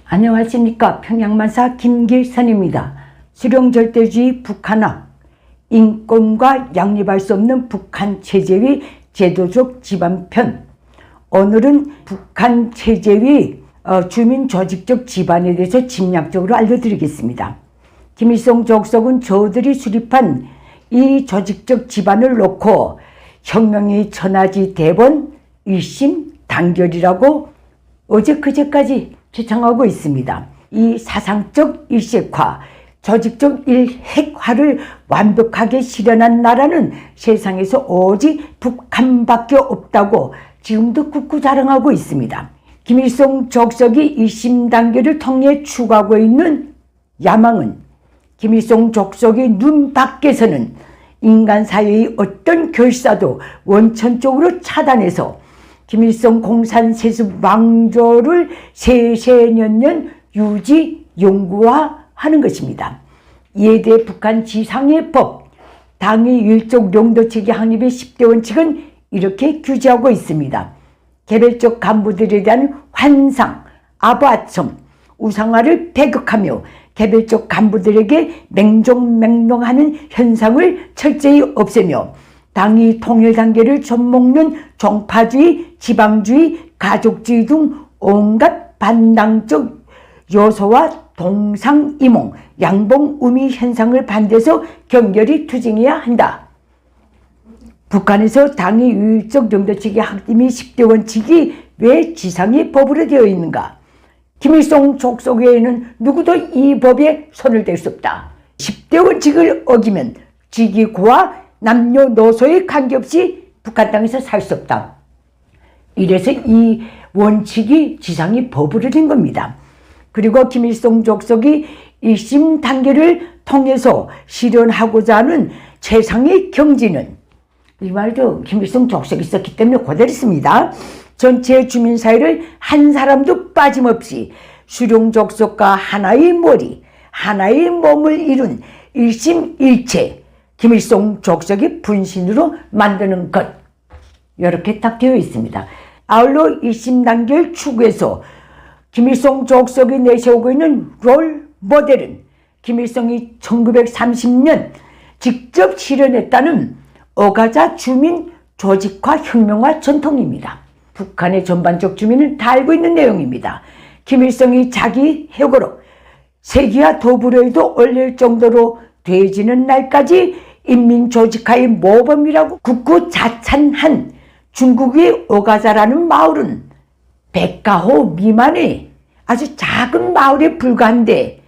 안녕하십니까. 평양만사 김길선입니다. 수령절대주의 북한화, 인권과 양립할 수 없는 북한 체제의 제도적 지반편. 오늘은 북한 체제의 주민 조직적 지반에 대해서 짐략적으로 알려드리겠습니다. 김일성 족속은 저들이 수립한 이 조직적 지반을 놓고 혁명의 천하지 대본 일심단결이라고 어제 그제까지 주장하고 있습니다. 이 사상적 일색화, 조직적 일핵화를 완벽하게 실현한 나라는 세상에서 오직 북한밖에 없다고 지금도 굳고 자랑하고 있습니다. 김일성 족속이 일심단결을 통해 추구하고 있는 야망은 김일성 족속의 눈 밖에서는 인간 사회의 어떤 결사도 원천적으로 차단해서 김일성 공산세습 왕조를 세세년년 유지, 영구화하는 것입니다. 이에 대해 북한 지상의 법, 당의 일족領土체계 확립의 10대 원칙은 이렇게 규제하고 있습니다. 개별적 간부들에 대한 환상, 아부아첨, 우상화를 배격하며 개별적 간부들에게 맹종맹롱하는 현상을 철저히 없애며 당의 통일 단계를 좀먹는 종파주의, 지방주의, 가족주의 등 온갖 반당적 요소와 동상이몽, 양봉우미 현상을 반대해서 격렬히 투쟁해야 한다. 북한에서 당의 유일적領土체계 확립의 10대 원칙이 왜 지상의 법으로 되어 있는가? 김일성 족속에는 누구도 이 법에 손을 댈 수 없다. 10대 원칙을 어기면 직위고와 남녀노소에 관계없이 북한 땅에서 살 수 없다. 이래서 이 원칙이 지상의 법으로 된 겁니다. 그리고 김일성 족속이 일심 단계를 통해서 실현하고자 하는 최상의 경지는, 이 말도 김일성 족속이 있었기 때문에 그대로 있습니다. 전체 주민사회를 한 사람도 빠짐없이 수령족속과 하나의 머리, 하나의 몸을 이룬 일심일체 김일성 족속의 분신으로 만드는 것, 이렇게 딱 되어 있습니다. 아울러 일심단결 추구에서 김일성 족속이 내세우고 있는 롤 모델은 김일성이 1930년 직접 실현했다는 어가자 주민 조직화 혁명화 전통입니다. 북한의 전반적 주민은 다 알고 있는 내용입니다. 김일성이 자기 해고로 세기와 도불어에도 올릴 정도로 되지는 날까지 인민조직화의 모범이라고 굳고 자찬한 중국의 어가자라는 마을은 백가호 미만의 아주 작은 마을에 불과한데,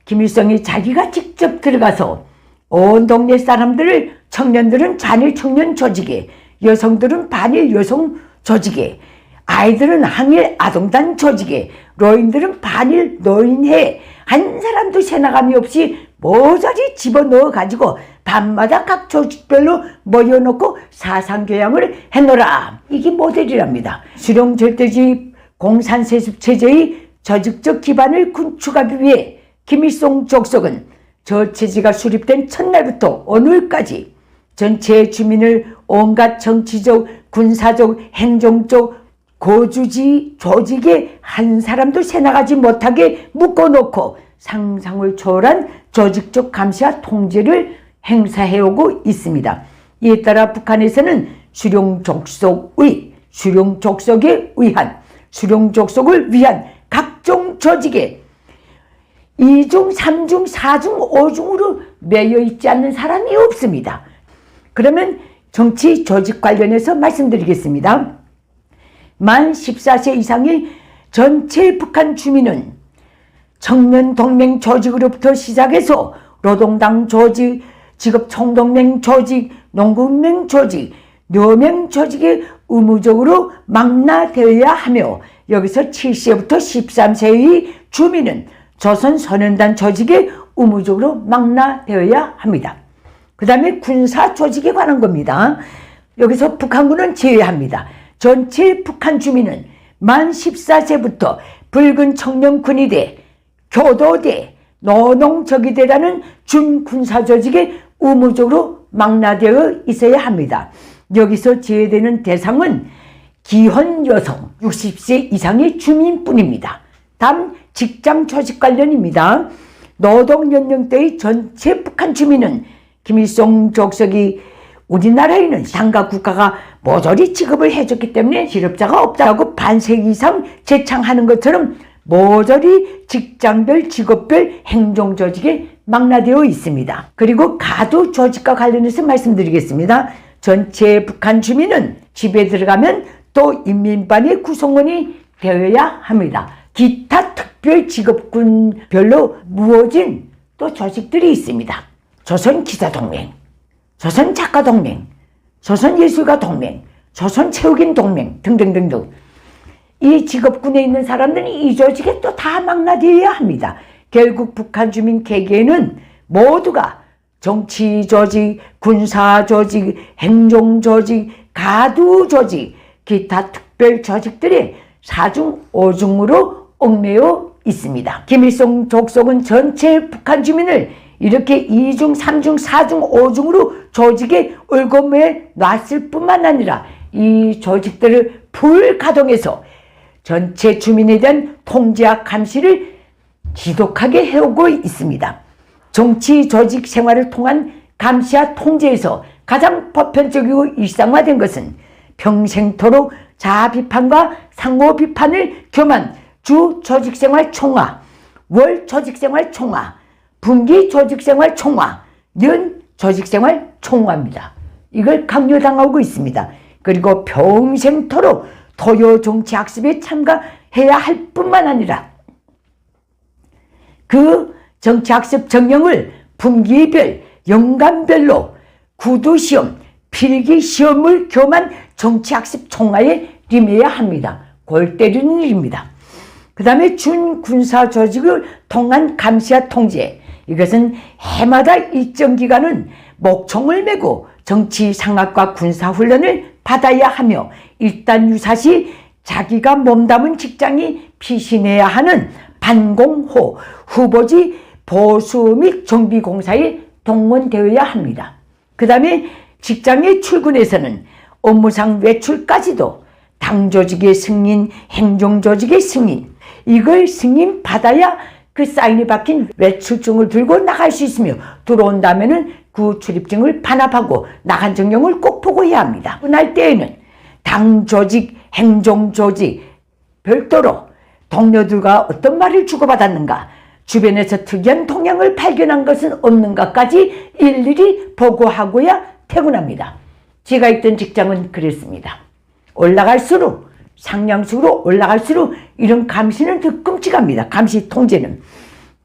김일성이 자기가 직접 들어가서 온 동네 사람들을, 청년들은 반일 청년 조직에, 여성들은 반일 여성 조직에, 아이들은 항일 아동단 조직에, 노인들은 반일 노인회, 한 사람도 새나감이 없이 모조리 집어넣어가지고 밤마다 각 조직별로 모여놓고 사상교양을 해놓으라. 이게 모델이랍니다. 수령절대주의 공산세습 체제의 조직적 기반을 구축하기 위해 김일성 족속은 저 체제가 수립된 첫날부터 오늘까지 전체 주민을 온갖 정치적, 군사적, 행정적, 고주지 조직에 한 사람도 새나가지 못하게 묶어놓고 상상을 초월한 조직적 감시와 통제를 행사해오고 있습니다. 이에 따라 북한에서는 수령족속에 수령족속을 위한 각종 조직에 2중, 3중, 4중, 5중으로 매여 있지 않는 사람이 없습니다. 그러면 정치 조직 관련해서 말씀드리겠습니다. 만 14세 이상의 전체 북한 주민은 청년동맹 조직으로부터 시작해서 노동당 조직, 직업총동맹 조직, 농구은행 조직, 묘명 조직에 의무적으로 망라되어야 하며, 여기서 7세부터 13세의 주민은 조선소년단 조직에 의무적으로 망라되어야 합니다. 그 다음에 군사 조직에 관한 겁니다. 여기서 북한군은 제외합니다. 전체 북한 주민은 만 14세부터 붉은 청년 군의대, 교도대, 노농적의대라는 준군사 조직에 의무적으로 망라되어 있어야 합니다. 여기서 제외되는 대상은 기혼 여성 60세 이상의 주민뿐입니다. 다음 직장 조직 관련입니다. 노동 연령대의 전체 북한 주민은 김일성 주석이 우리나라에는 상가 국가가 모조리 지급을 해줬기 때문에 실업자가 없다고 반세기 이상 재창하는 것처럼 모조리 직장별, 직업별 행정 조직에 망라되어 있습니다. 그리고 가두 조직과 관련해서 말씀드리겠습니다. 전체 북한 주민은 집에 들어가면 또 인민반의 구성원이 되어야 합니다. 기타 특별 직업군별로 무어진 또 조직들이 있습니다. 조선기사동맹, 조선작가동맹, 조선예술가동맹, 조선체육인동맹 등등등등. 이 직업군에 있는 사람들은 이 조직에 또 다 망라되어야 합니다. 결국 북한 주민 개개인은 모두가 정치조직, 군사조직, 행정조직, 가두조직, 기타 특별 조직들의 4중 5중으로 얽매여 있습니다. 김일성 족속은 전체 북한 주민을 이렇게 2중, 3중, 4중, 5중으로 조직에 얽어매 놨을 뿐만 아니라 이 조직들을 풀가동해서 전체 주민에 대한 통제와 감시를 지독하게 해오고 있습니다. 정치 조직 생활을 통한 감시와 통제에서 가장 보편적이고 일상화된 것은 평생토록 자아 비판과 상호 비판을 겸한 주 조직생활 총화, 월 조직생활 총화, 분기 조직생활 총화, 연 조직생활 총화입니다. 이걸 강요당하고 있습니다. 그리고 평생토록 토요 정치 학습에 참가해야 할 뿐만 아니라 그 정치학습 전형을 분기별, 연간별로 구두시험, 필기시험을 겸한 정치학습 총화에 임해야 합니다. 골 때리는 일입니다. 그 다음에 준군사 조직을 통한 감시와 통제. 이것은 해마다 일정 기간은 목총을 메고 정치 상학과 군사훈련을 받아야 하며 일단 유사시 자기가 몸담은 직장이 피신해야 하는 반공호, 후보지 보수 및 정비공사에 동원되어야 합니다. 그 다음에 직장에 출근해서는 업무상 외출까지도 당조직의 승인, 행정조직의 승인, 이걸 승인 받아야 그 사인이 박힌 외출증을 들고 나갈 수 있으며 들어온다면은 그 출입증을 반납하고 나간 정령을 꼭 보고해야 합니다. 그날 때에는 당조직, 행정조직 별도로 동료들과 어떤 말을 주고받았는가, 주변에서 특이한 동향을 발견한 것은 없는가까지 일일이 보고하고야 퇴근합니다. 제가 있던 직장은 그랬습니다. 올라갈수록 상향수로 올라갈수록 이런 감시는 더 끔찍합니다. 감시 통제는.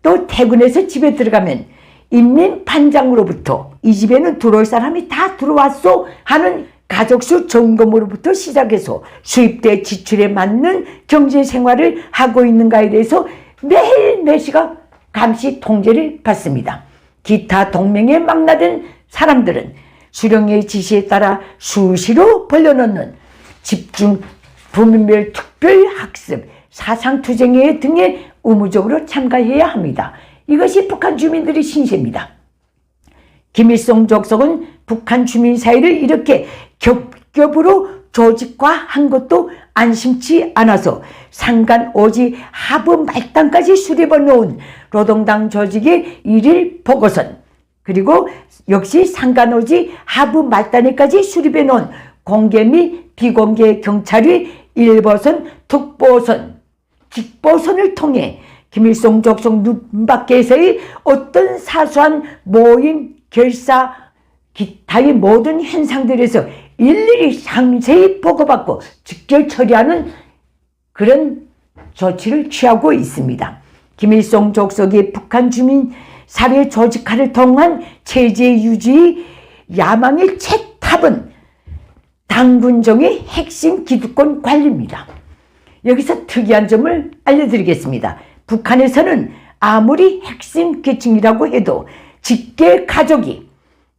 또 퇴근해서 집에 들어가면 인민판장으로부터 이 집에는 들어올 사람이 다 들어왔소 하는 가족수 점검으로부터 시작해서 수입대 지출에 맞는 경제생활을 하고 있는가에 대해서 매일 매시가 감시 통제를 받습니다. 기타 동맹에 망라된 사람들은 수령의 지시에 따라 수시로 벌려놓는 집중 부문별 특별학습, 사상투쟁회 등에 의무적으로 참가해야 합니다. 이것이 북한 주민들의 신세입니다. 김일성 족속은 북한 주민 사이를 이렇게 겹겹으로 조직화한 것도 안심치 않아서 상간오지 하부 말단까지 수립해 놓은 노동당 조직의 일일 보고선, 그리고 역시 상간오지 하부 말단에까지 수립해 놓은 공개 및 비공개 경찰의 일보선, 특보선, 직보선을 통해 김일성 족속 눈밖에서의 어떤 사소한 모임, 결사, 기타의 모든 현상들에서 일일이 상세히 보고받고 직결 처리하는 그런 조치를 취하고 있습니다. 김일성 족속의 북한 주민 사회 조직화를 통한 체제 유지의 야망의 채탑은 당군정의 핵심 기득권 관리입니다. 여기서 특이한 점을 알려드리겠습니다. 북한에서는 아무리 핵심 계층이라고 해도 직계 가족이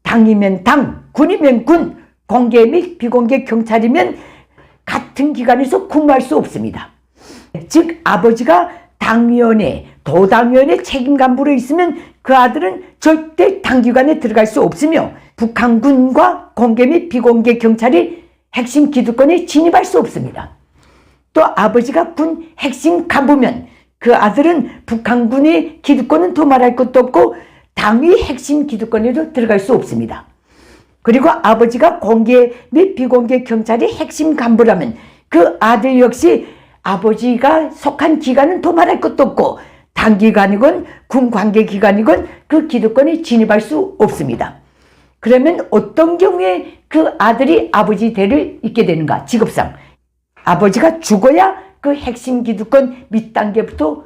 당이면 당, 군이면 군, 공개 및 비공개 경찰이면 같은 기관에서 근무할 수 없습니다. 즉 아버지가 당위원회, 도당위원회 책임 간부로 있으면 그 아들은 절대 당기관에 들어갈 수 없으며 북한군과 공개 및 비공개 경찰이 핵심 기득권에 진입할 수 없습니다. 또 아버지가 군 핵심 간부면 그 아들은 북한군의 기득권은 도말할 것도 없고 당의 핵심 기득권에도 들어갈 수 없습니다. 그리고 아버지가 공개 및 비공개 경찰의 핵심 간부라면 그 아들 역시 아버지가 속한 기관은 도말할 것도 없고 단기관이건 군 관계 기관이건 그 기득권에 진입할 수 없습니다. 그러면 어떤 경우에 그 아들이 아버지 대를 잇게 되는가? 직업상 아버지가 죽어야 그 핵심 기득권 밑단계부터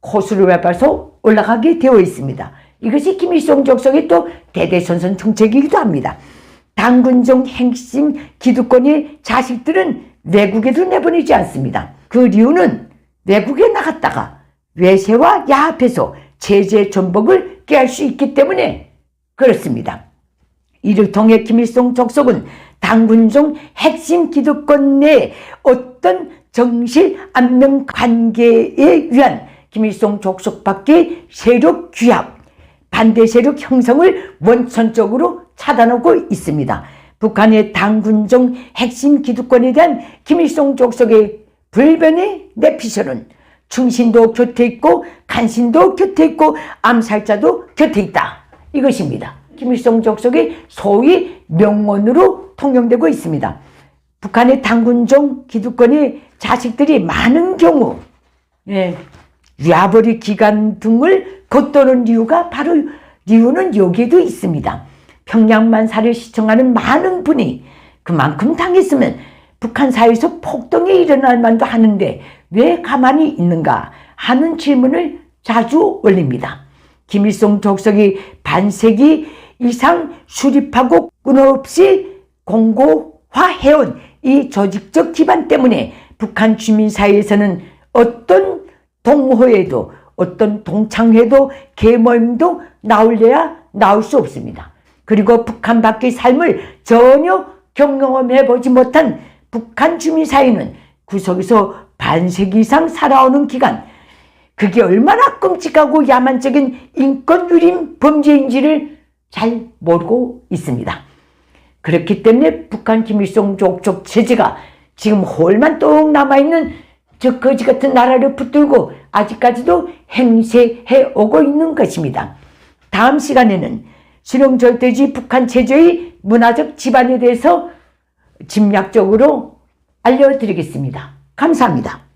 호수를 밟아서 올라가게 되어 있습니다. 이것이 김일성 족속의 또 대대손손 정책이기도 합니다. 당군종 핵심 기득권의 자식들은 외국에도 내보내지 않습니다. 그 이유는 외국에 나갔다가 외세와 야합해서 제재 전복을 깨할 수 있기 때문에 그렇습니다. 이를 통해 김일성 족속은 당군종 핵심 기득권 내 어떤 정실 안면 관계에 의한 김일성 족속 밖의 세력 규합, 반대 세력 형성을 원천적으로 차단하고 있습니다. 북한의 당군종 핵심 기득권에 대한 김일성 족속의 불변의 내피셜은 충신도 곁에 있고 간신도 곁에 있고 암살자도 곁에 있다. 이것입니다. 김일성 족속의 소위 명언으로 통용되고 있습니다. 북한의 당군종 기득권의 자식들이 많은 경우 위아버리 기간 등을 겉도는 이유는 여기에도 있습니다. 평양만사를 시청하는 많은 분이 그만큼 당했으면 북한 사회에서 폭동이 일어날 만도 하는데 왜 가만히 있는가 하는 질문을 자주 올립니다. 김일성 족속이 반세기 이상 수립하고 끊임없이 공고화해온 이 조직적 기반 때문에 북한 주민사회에서는 어떤 동호회도 어떤 동창회도 계모임도 나올래야 나올 수 없습니다. 그리고 북한 밖의 삶을 전혀 경험해보지 못한 북한 주민사회는 구석에서 반세기 이상 살아오는 기간, 그게 얼마나 끔찍하고 야만적인 인권유린 범죄인지를 잘 모르고 있습니다. 그렇기 때문에 북한 김일성 족속 체제가 지금 홀만 똥 남아있는 저 거지 같은 나라를 붙들고 아직까지도 행세해 오고 있는 것입니다. 다음 시간에는 실용절대주의 북한 체제의 문화적 기반에 대해서 짐작적으로 알려드리겠습니다. 감사합니다.